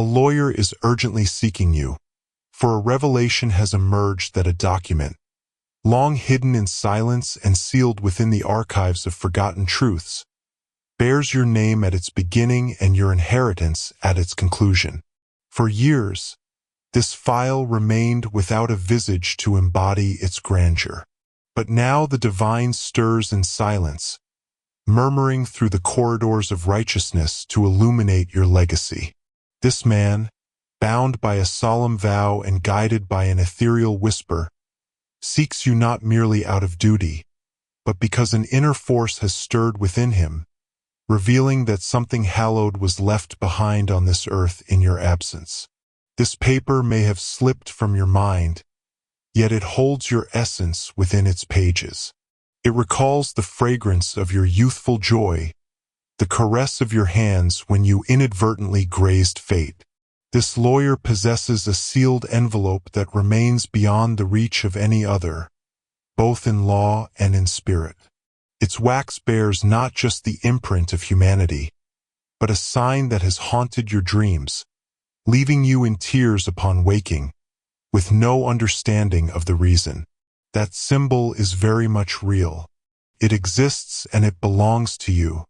A lawyer is urgently seeking you, for a revelation has emerged that a document, long hidden in silence and sealed within the archives of forgotten truths, bears your name at its beginning and your inheritance at its conclusion. For years, this file remained without a visage to embody its grandeur. But now the divine stirs in silence, murmuring through the corridors of righteousness to illuminate your legacy. This man, bound by a solemn vow and guided by an ethereal whisper, seeks you not merely out of duty, but because an inner force has stirred within him, revealing that something hallowed was left behind on this earth in your absence. This paper may have slipped from your mind, yet it holds your essence within its pages. It recalls the fragrance of your youthful joy, the caress of your hands when you inadvertently grazed fate. This lawyer possesses a sealed envelope that remains beyond the reach of any other, both in law and in spirit. Its wax bears not just the imprint of humanity, but a sign that has haunted your dreams, leaving you in tears upon waking, with no understanding of the reason. That symbol is very much real. It exists and it belongs to you.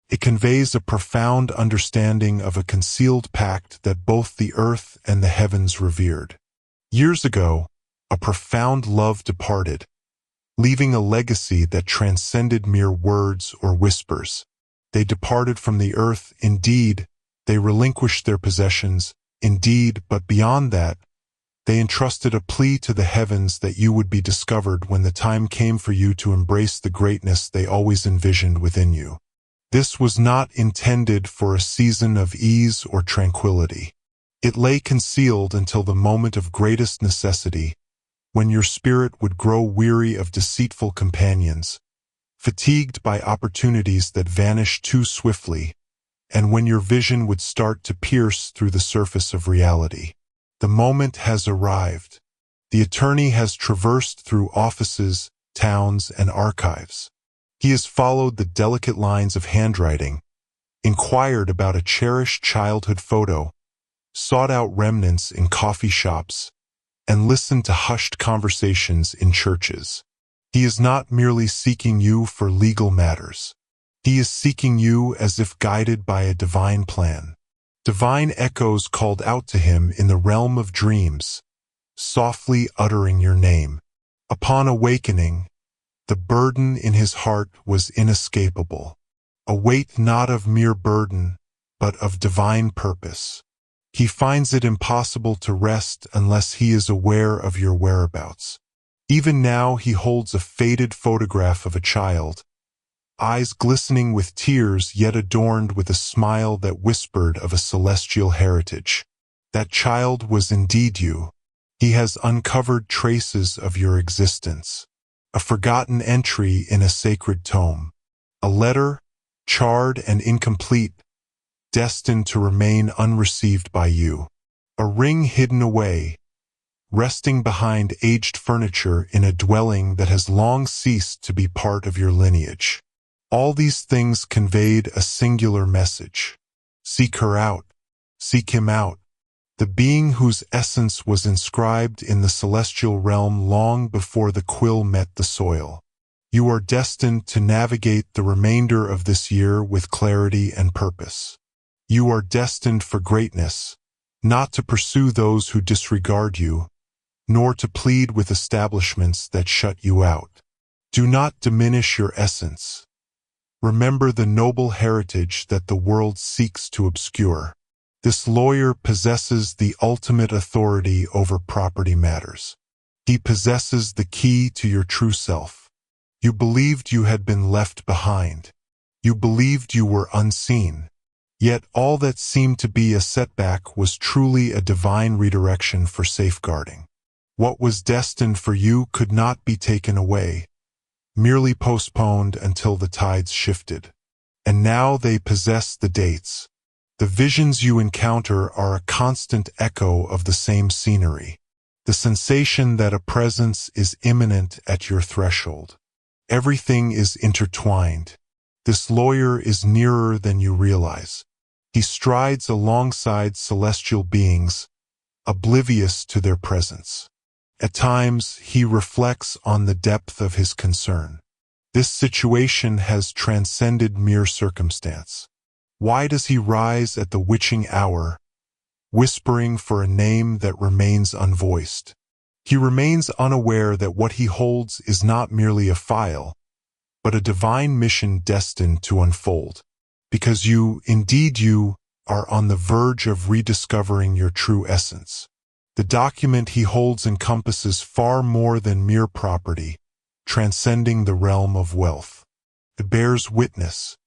It conveys a profound understanding of a concealed pact that both the earth and the heavens revered. Years ago, a profound love departed, leaving a legacy that transcended mere words or whispers. They departed from the earth, indeed, they relinquished their possessions, indeed, but beyond that, they entrusted a plea to the heavens that you would be discovered when the time came for you to embrace the greatness they always envisioned within you. This was not intended for a season of ease or tranquility. It lay concealed until the moment of greatest necessity, when your spirit would grow weary of deceitful companions, fatigued by opportunities that vanish too swiftly, and when your vision would start to pierce through the surface of reality. The moment has arrived. The attorney has traversed through offices, towns, and archives. He has followed the delicate lines of handwriting, inquired about a cherished childhood photo, sought out remnants in coffee shops, and listened to hushed conversations in churches. He is not merely seeking you for legal matters. He is seeking you as if guided by a divine plan. Divine echoes called out to him in the realm of dreams, softly uttering your name. Upon awakening, the burden in his heart was inescapable, a weight not of mere burden, but of divine purpose. He finds it impossible to rest unless he is aware of your whereabouts. Even now he holds a faded photograph of a child, eyes glistening with tears yet adorned with a smile that whispered of a celestial heritage. That child was indeed you. He has uncovered traces of your existence. A forgotten entry in a sacred tome. A letter, charred and incomplete, destined to remain unreceived by you. A ring hidden away, resting behind aged furniture in a dwelling that has long ceased to be part of your lineage. All these things conveyed a singular message. Seek her out. Seek him out. The being whose essence was inscribed in the celestial realm long before the quill met the soil. You are destined to navigate the remainder of this year with clarity and purpose. You are destined for greatness, not to pursue those who disregard you, nor to plead with establishments that shut you out. Do not diminish your essence. Remember the noble heritage that the world seeks to obscure. This lawyer possesses the ultimate authority over property matters. He possesses the key to your true self. You believed you had been left behind. You believed you were unseen. Yet all that seemed to be a setback was truly a divine redirection for safeguarding. What was destined for you could not be taken away, merely postponed until the tides shifted. And now they possess the dates. The visions you encounter are a constant echo of the same scenery, the sensation that a presence is imminent at your threshold. Everything is intertwined. This lawyer is nearer than you realize. He strides alongside celestial beings, oblivious to their presence. At times, he reflects on the depth of his concern. This situation has transcended mere circumstance. Why does he rise at the witching hour, whispering for a name that remains unvoiced? He remains unaware that what he holds is not merely a file, but a divine mission destined to unfold. Because you, indeed you, are on the verge of rediscovering your true essence. The document he holds encompasses far more than mere property, transcending the realm of wealth. It bears witness,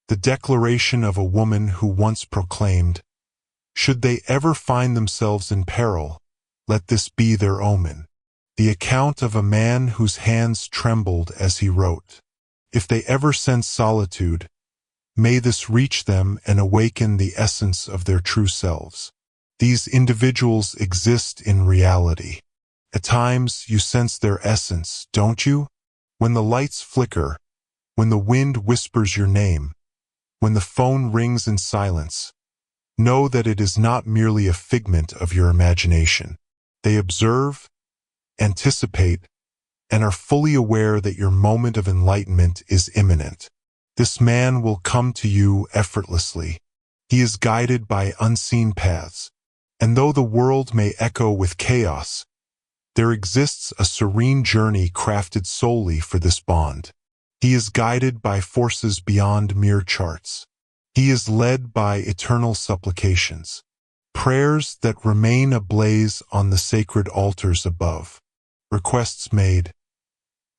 the declaration of a woman who once proclaimed, "Should they ever find themselves in peril, let this be their omen." The account of a man whose hands trembled as he wrote, "If they ever sense solitude, may this reach them and awaken the essence of their true selves." These individuals exist in reality. At times you sense their essence, don't you? When the lights flicker, when the wind whispers your name, when the phone rings in silence, know that it is not merely a figment of your imagination. They observe, anticipate, and are fully aware that your moment of enlightenment is imminent. This man will come to you effortlessly. He is guided by unseen paths, and though the world may echo with chaos, there exists a serene journey crafted solely for this bond. He is guided by forces beyond mere charts. He is led by eternal supplications, prayers that remain ablaze on the sacred altars above. Requests made,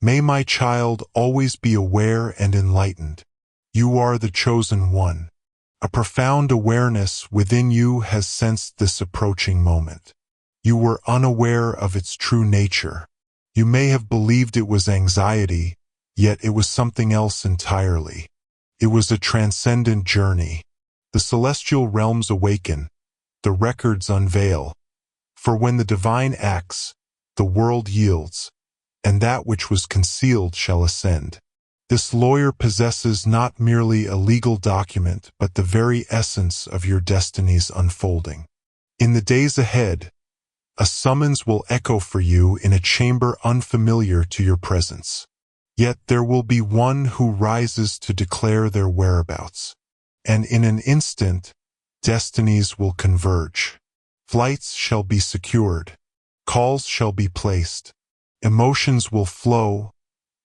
"May my child always be aware and enlightened. You are the chosen one." A profound awareness within you has sensed this approaching moment. You were unaware of its true nature. You may have believed it was anxiety, yet it was something else entirely. It was a transcendent journey. The celestial realms awaken, the records unveil. For when the divine acts, the world yields, and that which was concealed shall ascend. This lawyer possesses not merely a legal document, but the very essence of your destiny's unfolding. In the days ahead, a summons will echo for you in a chamber unfamiliar to your presence. Yet there will be one who rises to declare their whereabouts. And in an instant, destinies will converge. Flights shall be secured. Calls shall be placed. Emotions will flow,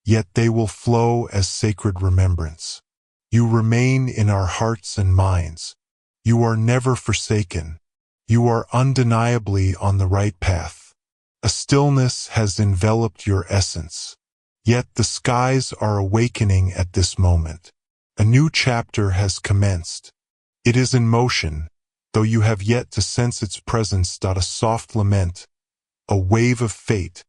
yet they will flow as sacred remembrance. You remain in our hearts and minds. You are never forsaken. You are undeniably on the right path. A stillness has enveloped your essence. Yet the skies are awakening at this moment. A new chapter has commenced. It is in motion, though you have yet to sense its presence. A soft lament, a wave of fate,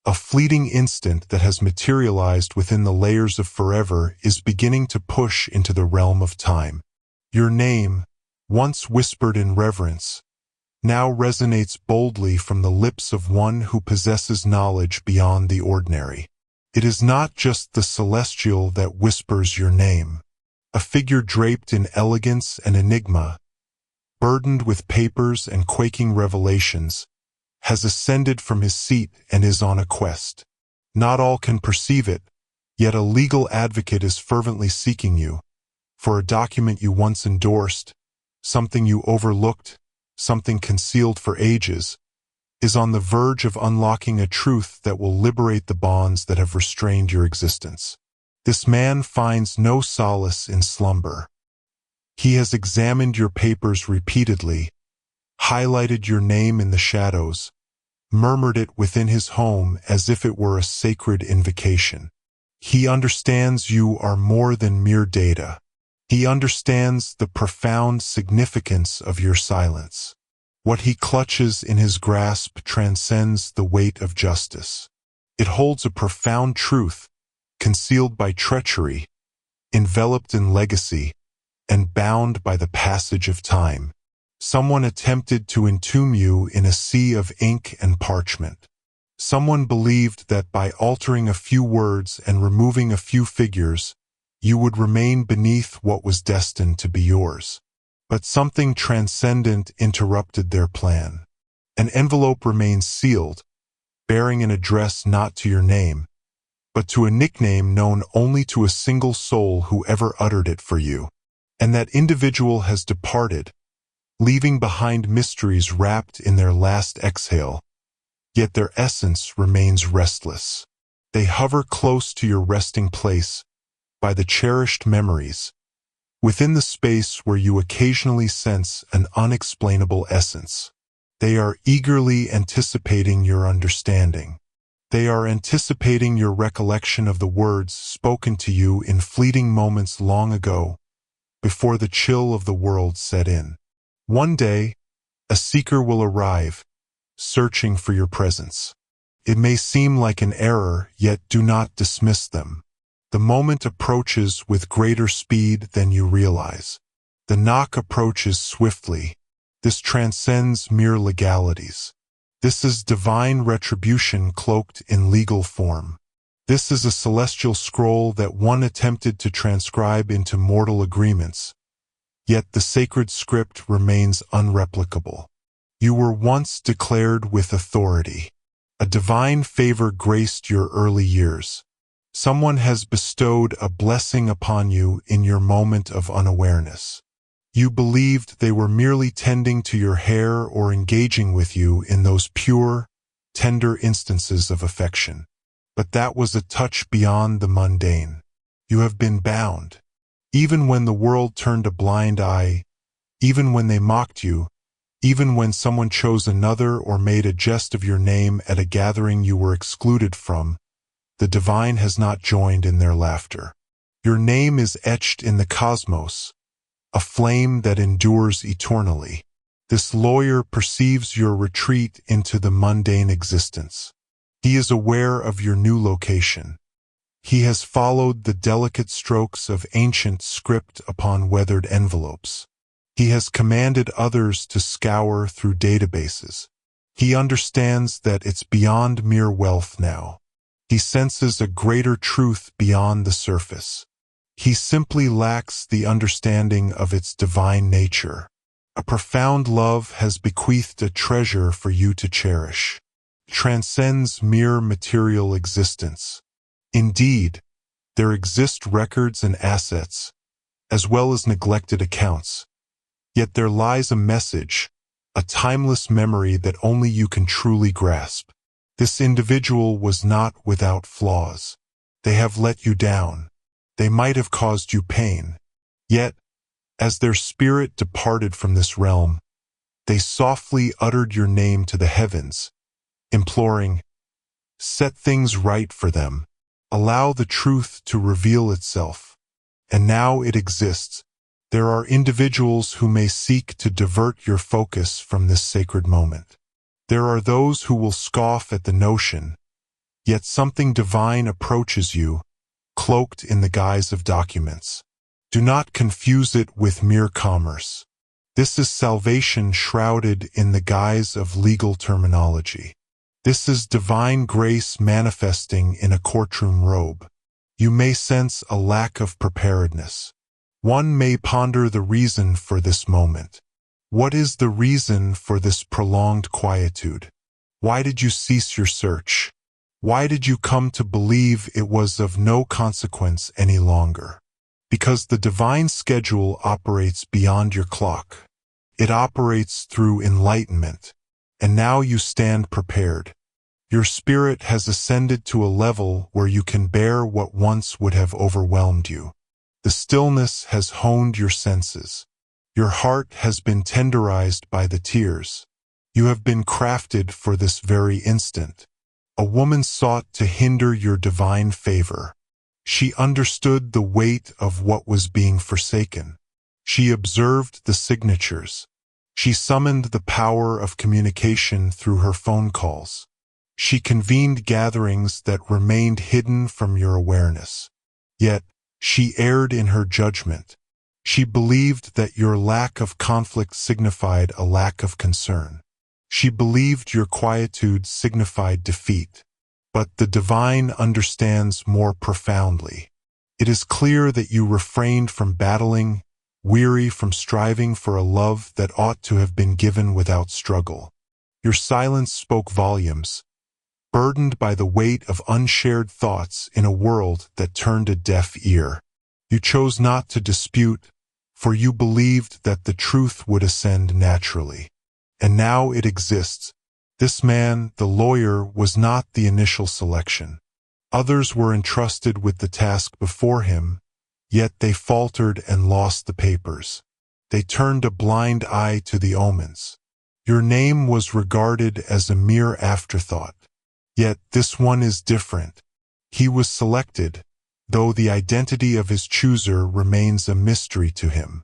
a fleeting instant that has materialized within the layers of forever is beginning to push into the realm of time. Your name, once whispered in reverence, now resonates boldly from the lips of one who possesses knowledge beyond the ordinary. It is not just the celestial that whispers your name. A figure draped in elegance and enigma, burdened with papers and quaking revelations, has ascended from his seat and is on a quest. Not all can perceive it, yet a legal advocate is fervently seeking you, for a document you once endorsed, something you overlooked, something concealed for ages, is on the verge of unlocking a truth that will liberate the bonds that have restrained your existence. This man finds no solace in slumber. He has examined your papers repeatedly, highlighted your name in the shadows, murmured it within his home as if it were a sacred invocation. He understands you are more than mere data. He understands the profound significance of your silence. What he clutches in his grasp transcends the weight of justice. It holds a profound truth, concealed by treachery, enveloped in legacy, and bound by the passage of time. Someone attempted to entomb you in a sea of ink and parchment. Someone believed that by altering a few words and removing a few figures, you would remain beneath what was destined to be yours. But something transcendent interrupted their plan. An envelope remains sealed, bearing an address not to your name, but to a nickname known only to a single soul who ever uttered it for you. And that individual has departed, leaving behind mysteries wrapped in their last exhale, yet their essence remains restless. They hover close to your resting place, by the cherished memories, within the space where you occasionally sense an unexplainable essence. They are eagerly anticipating your understanding. They are anticipating your recollection of the words spoken to you in fleeting moments long ago, before the chill of the world set in. One day, a seeker will arrive, searching for your presence. It may seem like an error, yet do not dismiss them. The moment approaches with greater speed than you realize. The knock approaches swiftly. This transcends mere legalities. This is divine retribution cloaked in legal form. This is a celestial scroll that one attempted to transcribe into mortal agreements, yet the sacred script remains unreplicable. You were once declared with authority. A divine favor graced your early years. Someone has bestowed a blessing upon you in your moment of unawareness. You believed they were merely tending to your hair or engaging with you in those pure, tender instances of affection. But that was a touch beyond the mundane. You have been bound. Even when the world turned a blind eye, even when they mocked you, even when someone chose another or made a jest of your name at a gathering you were excluded from, the divine has not joined in their laughter. Your name is etched in the cosmos, a flame that endures eternally. This lawyer perceives your retreat into the mundane existence. He is aware of your new location. He has followed the delicate strokes of ancient script upon weathered envelopes. He has commanded others to scour through databases. He understands that it's beyond mere wealth now. He senses a greater truth beyond the surface. He simply lacks the understanding of its divine nature. A profound love has bequeathed a treasure for you to cherish. It transcends mere material existence. Indeed, there exist records and assets, as well as neglected accounts. Yet there lies a message, a timeless memory that only you can truly grasp. This individual was not without flaws. They have let you down. They might have caused you pain. Yet, as their spirit departed from this realm, they softly uttered your name to the heavens, imploring, "Set things right for them. Allow the truth to reveal itself." And now it exists. There are individuals who may seek to divert your focus from this sacred moment. There are those who will scoff at the notion, yet something divine approaches you, cloaked in the guise of documents. Do not confuse it with mere commerce. This is salvation shrouded in the guise of legal terminology. This is divine grace manifesting in a courtroom robe. You may sense a lack of preparedness. One may ponder the reason for this moment. What is the reason for this prolonged quietude? Why did you cease your search? Why did you come to believe it was of no consequence any longer? Because the divine schedule operates beyond your clock. It operates through enlightenment, and now you stand prepared. Your spirit has ascended to a level where you can bear what once would have overwhelmed you. The stillness has honed your senses. Your heart has been tenderized by the tears. You have been crafted for this very instant. A woman sought to hinder your divine favor. She understood the weight of what was being forsaken. She observed the signatures. She summoned the power of communication through her phone calls. She convened gatherings that remained hidden from your awareness. Yet, she erred in her judgment. She believed that your lack of conflict signified a lack of concern. She believed your quietude signified defeat. But the divine understands more profoundly. It is clear that you refrained from battling, weary from striving for a love that ought to have been given without struggle. Your silence spoke volumes, burdened by the weight of unshared thoughts in a world that turned a deaf ear. You chose not to dispute, for you believed that the truth would ascend naturally. And now it exists. This man, the lawyer, was not the initial selection. Others were entrusted with the task before him, yet they faltered and lost the papers. They turned a blind eye to the omens. Your name was regarded as a mere afterthought. Yet this one is different. He was selected, though the identity of his chooser remains a mystery to him.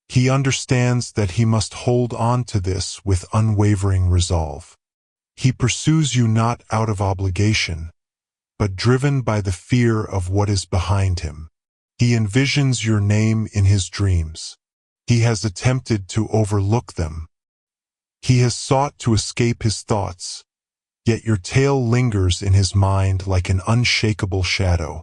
He understands that he must hold on to this with unwavering resolve. He pursues you not out of obligation, but driven by the fear of what is behind him. He envisions your name in his dreams. He has attempted to overlook them. He has sought to escape his thoughts, yet your tale lingers in his mind like an unshakable shadow.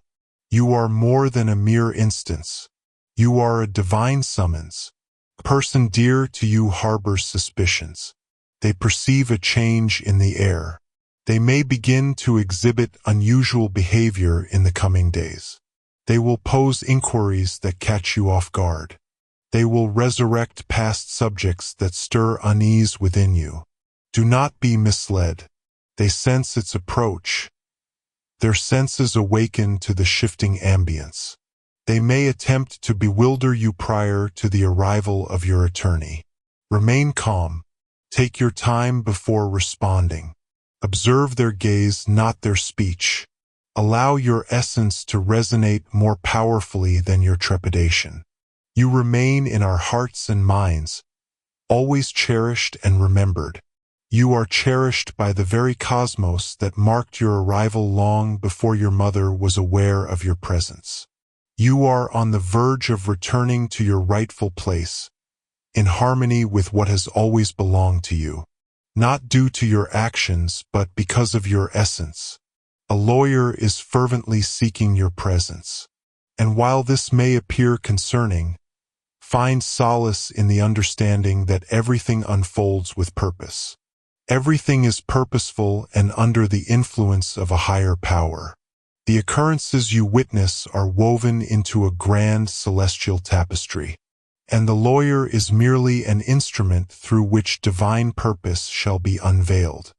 You are more than a mere instance. You are a divine summons. A person dear to you harbors suspicions. They perceive a change in the air. They may begin to exhibit unusual behavior in the coming days. They will pose inquiries that catch you off guard. They will resurrect past subjects that stir unease within you. Do not be misled. They sense its approach. Their senses awaken to the shifting ambience. They may attempt to bewilder you prior to the arrival of your attorney. Remain calm. Take your time before responding. Observe their gaze, not their speech. Allow your essence to resonate more powerfully than your trepidation. You remain in our hearts and minds, always cherished and remembered. You are cherished by the very cosmos that marked your arrival long before your mother was aware of your presence. You are on the verge of returning to your rightful place, in harmony with what has always belonged to you. Not due to your actions, but because of your essence. A lawyer is fervently seeking your presence. And while this may appear concerning, find solace in the understanding that everything unfolds with purpose. Everything is purposeful and under the influence of a higher power. The occurrences you witness are woven into a grand celestial tapestry, and the lawyer is merely an instrument through which divine purpose shall be unveiled.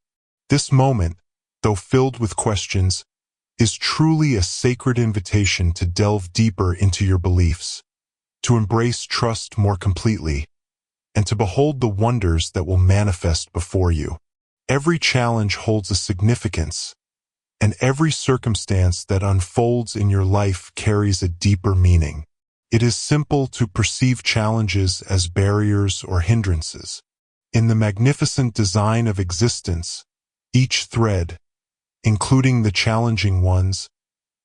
This moment, though filled with questions, is truly a sacred invitation to delve deeper into your beliefs, to embrace trust more completely, and to behold the wonders that will manifest before you. Every challenge holds a significance, and every circumstance that unfolds in your life carries a deeper meaning. It is simple to perceive challenges as barriers or hindrances. In the magnificent design of existence, each thread, including the challenging ones,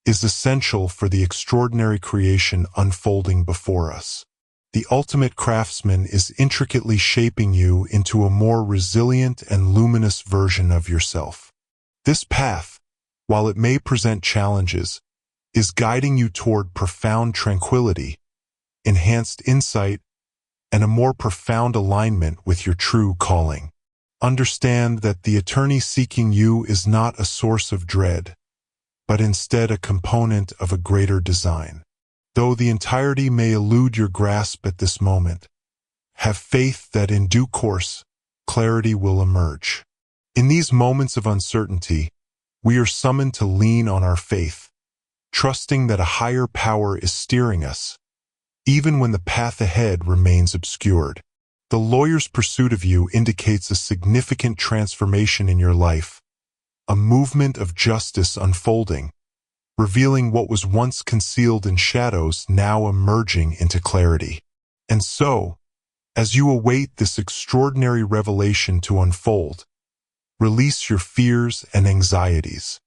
is essential for the extraordinary creation unfolding before us. The ultimate craftsman is intricately shaping you into a more resilient and luminous version of yourself. This path, while it may present challenges, is guiding you toward profound tranquility, enhanced insight, and a more profound alignment with your true calling. Understand that the attorney seeking you is not a source of dread, but instead a component of a greater design. Though the entirety may elude your grasp at this moment, have faith that in due course, clarity will emerge. In these moments of uncertainty, we are summoned to lean on our faith, trusting that a higher power is steering us, even when the path ahead remains obscured. The lawyer's pursuit of you indicates a significant transformation in your life, a movement of justice unfolding, revealing what was once concealed in shadows now emerging into clarity. And so, as you await this extraordinary revelation to unfold, release your fears and anxieties.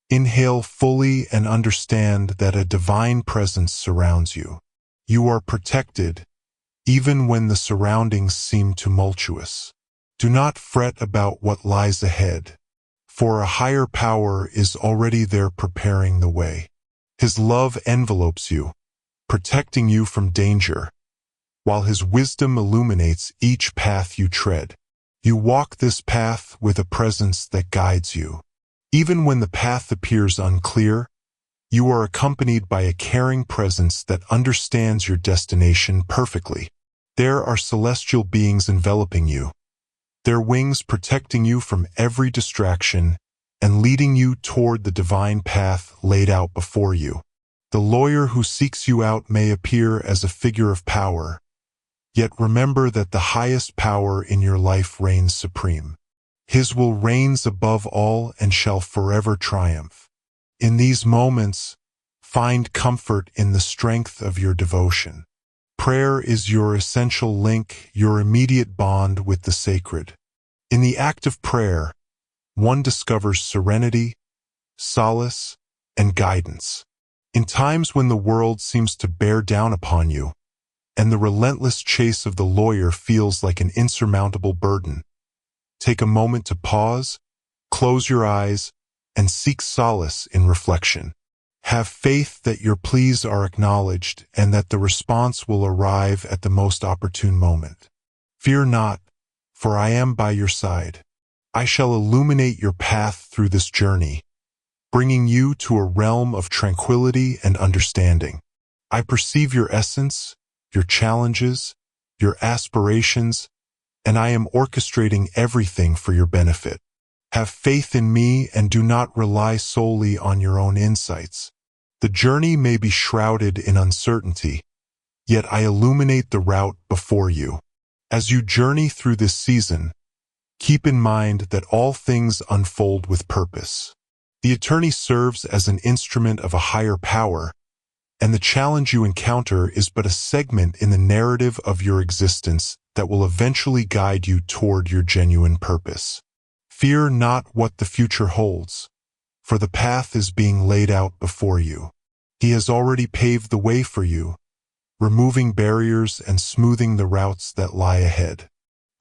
Inhale fully and understand that a divine presence surrounds you. You are protected, even when the surroundings seem tumultuous. Do not fret about what lies ahead, for a higher power is already there preparing the way. His love envelopes you, protecting you from danger, while his wisdom illuminates each path you tread. You walk this path with a presence that guides you. Even when the path appears unclear, you are accompanied by a caring presence that understands your destination perfectly. There are celestial beings enveloping you, their wings protecting you from every distraction and leading you toward the divine path laid out before you. The lawyer who seeks you out may appear as a figure of power, yet remember that the highest power in your life reigns supreme. His will reigns above all and shall forever triumph. In these moments, find comfort in the strength of your devotion. Prayer is your essential link, your immediate bond with the sacred. In the act of prayer, one discovers serenity, solace, and guidance. In times when the world seems to bear down upon you, and the relentless chase of the lawyer feels like an insurmountable burden, take a moment to pause, close your eyes, and seek solace in reflection. Have faith that your pleas are acknowledged and that the response will arrive at the most opportune moment. Fear not, for I am by your side. I shall illuminate your path through this journey, bringing you to a realm of tranquility and understanding. I perceive your essence, your challenges, your aspirations, and I am orchestrating everything for your benefit. Have faith in me and do not rely solely on your own insights. The journey may be shrouded in uncertainty, yet I illuminate the route before you. As you journey through this season, keep in mind that all things unfold with purpose. The attorney serves as an instrument of a higher power, and the challenge you encounter is but a segment in the narrative of your existence that will eventually guide you toward your genuine purpose. Fear not what the future holds, for the path is being laid out before you. He has already paved the way for you, removing barriers and smoothing the routes that lie ahead.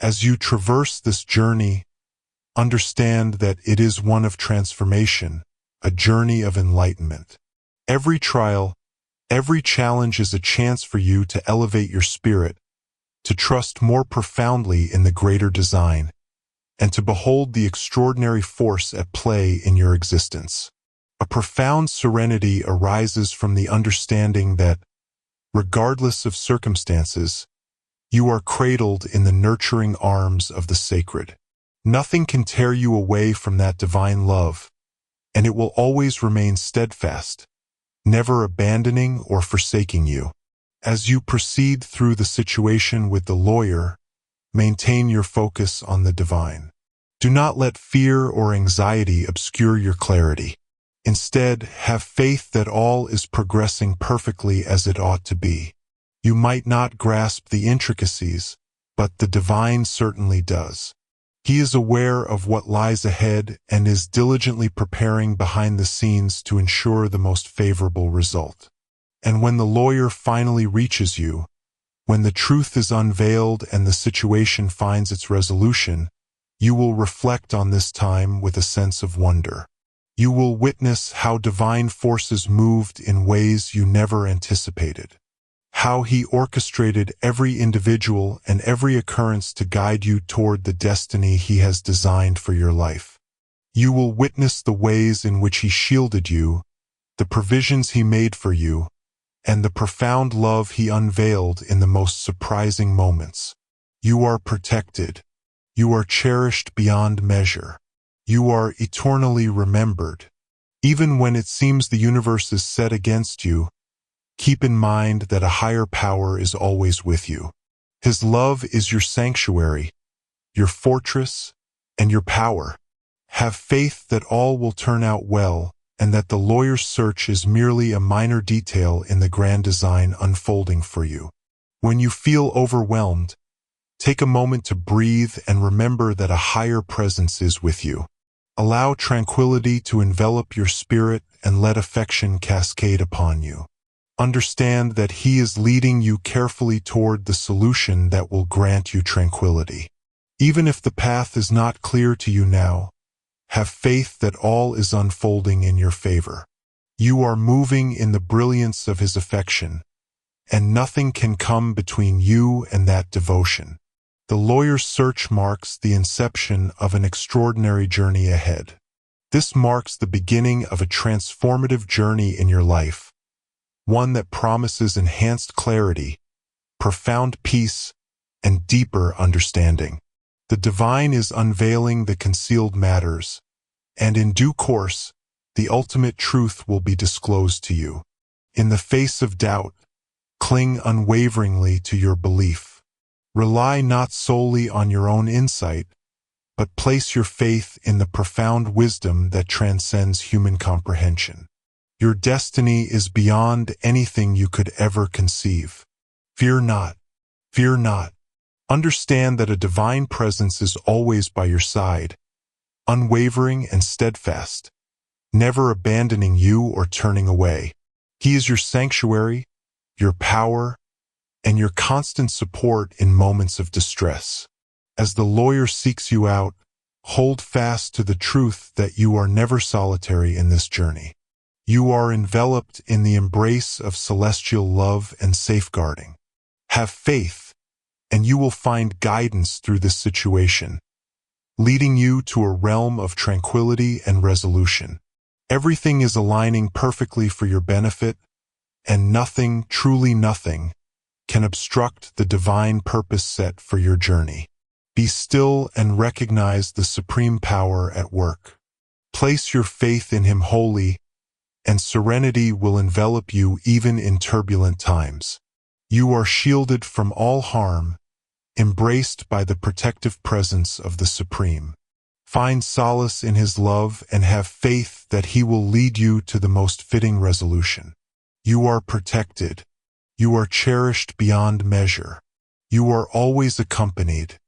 As you traverse this journey, understand that it is one of transformation, a journey of enlightenment. Every trial, every challenge is a chance for you to elevate your spirit, to trust more profoundly in the greater design, and to behold the extraordinary force at play in your existence. A profound serenity arises from the understanding that, regardless of circumstances, you are cradled in the nurturing arms of the sacred. Nothing can tear you away from that divine love, and it will always remain steadfast, never abandoning or forsaking you. As you proceed through the situation with the lawyer, maintain your focus on the divine. Do not let fear or anxiety obscure your clarity. Instead, have faith that all is progressing perfectly as it ought to be. You might not grasp the intricacies, but the divine certainly does. He is aware of what lies ahead and is diligently preparing behind the scenes to ensure the most favorable result. And when the lawyer finally reaches you, when the truth is unveiled and the situation finds its resolution, you will reflect on this time with a sense of wonder. You will witness how divine forces moved in ways you never anticipated, how he orchestrated every individual and every occurrence to guide you toward the destiny he has designed for your life. You will witness the ways in which he shielded you, the provisions he made for you, and the profound love he unveiled in the most surprising moments. You are protected. You are cherished beyond measure. You are eternally remembered. Even when it seems the universe is set against you, keep in mind that a higher power is always with you. His love is your sanctuary, your fortress, and your power. Have faith that all will turn out well, and that the lawyer's search is merely a minor detail in the grand design unfolding for you. When you feel overwhelmed, take a moment to breathe and remember that a higher presence is with you. Allow tranquility to envelop your spirit and let affection cascade upon you. Understand that he is leading you carefully toward the solution that will grant you tranquility. Even if the path is not clear to you now, have faith that all is unfolding in your favor. You are moving in the brilliance of his affection, and nothing can come between you and that devotion. The lawyer's search marks the inception of an extraordinary journey ahead. This marks the beginning of a transformative journey in your life, one that promises enhanced clarity, profound peace, and deeper understanding. The divine is unveiling the concealed matters, and in due course, the ultimate truth will be disclosed to you. In the face of doubt, cling unwaveringly to your belief. Rely not solely on your own insight, but place your faith in the profound wisdom that transcends human comprehension. Your destiny is beyond anything you could ever conceive. Fear not. Fear not. Understand that a divine presence is always by your side, unwavering and steadfast, never abandoning you or turning away. He is your sanctuary, your power, and your constant support in moments of distress. As the lawyer seeks you out, hold fast to the truth that you are never solitary in this journey. You are enveloped in the embrace of celestial love and safeguarding. Have faith, and you will find guidance through this situation, leading you to a realm of tranquility and resolution. Everything is aligning perfectly for your benefit, and nothing, truly nothing, can obstruct the divine purpose set for your journey. Be still and recognize the supreme power at work. Place your faith in Him wholly, and serenity will envelop you even in turbulent times. You are shielded from all harm, embraced by the protective presence of the Supreme. Find solace in His love and have faith that He will lead you to the most fitting resolution. You are protected. You are cherished beyond measure. You are always accompanied,